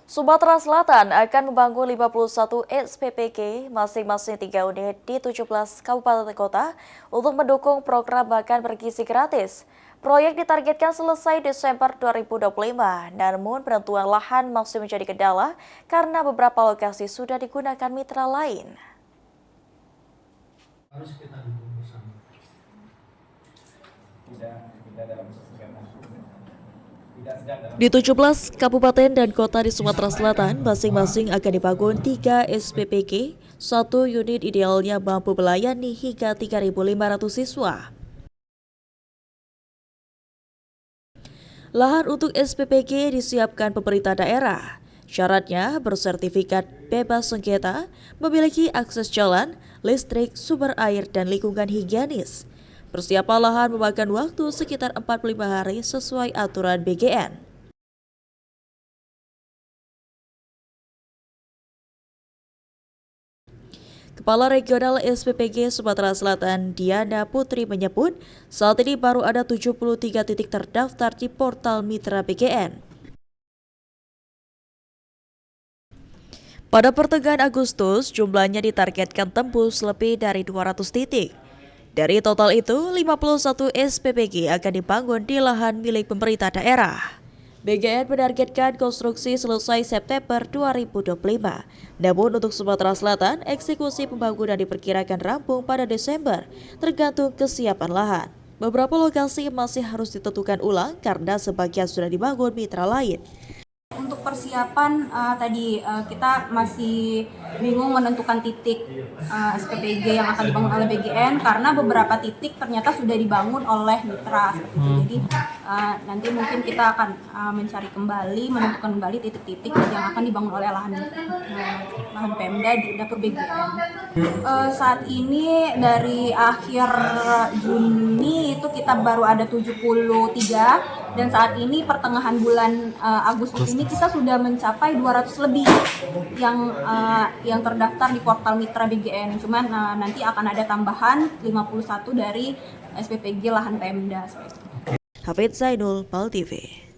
Sumatera Selatan akan membangun 51 SPPK masing-masing 3 unit di 17 kabupaten kota untuk mendukung program makan bergizi gratis. Proyek ditargetkan selesai Desember 2025, namun penentuan lahan masih menjadi kendala karena beberapa lokasi sudah digunakan mitra lain. Harus kita dukung bersama. Di 17 kabupaten dan kota di Sumatera Selatan, masing-masing akan dibangun 3 SPPK, satu unit idealnya mampu melayani hingga 3.500 siswa. Lahan untuk SPPK disiapkan pemerintah daerah. Syaratnya bersertifikat bebas sengketa, memiliki akses jalan, listrik, sumber air, dan lingkungan higienis. Persiapan lahan memakan waktu sekitar 45 hari sesuai aturan BGN. Kepala Regional SPPG Sumatera Selatan, Diana Putri menyebut, saat ini baru ada 73 titik terdaftar di portal Mitra BGN. Pada pertengahan Agustus, jumlahnya ditargetkan tembus lebih dari 200 titik. Dari total itu, 51 SPPG akan dibangun di lahan milik pemerintah daerah. BGN menargetkan konstruksi selesai September 2025. Namun untuk Sumatera Selatan, eksekusi pembangunan diperkirakan rampung pada Desember, tergantung kesiapan lahan. Beberapa lokasi masih harus ditentukan ulang karena sebagian sudah dibangun mitra lain. Untuk persiapan kita masih bingung menentukan titik SPPG yang akan dibangun oleh BGN karena beberapa titik ternyata sudah dibangun oleh mitra seperti itu. Jadi nanti mungkin kita akan menentukan kembali titik-titik yang akan dibangun oleh lahan Pemda di dapur BGN. Saat ini dari akhir Juni itu kita baru ada 73 dan saat ini pertengahan bulan Agustus ini kita sudah mencapai 200 lebih yang terdaftar di portal Mitra BGN. Cuman nanti akan ada tambahan 51 dari SPPG lahan Pemda. Hafid Zainul, PAL TV.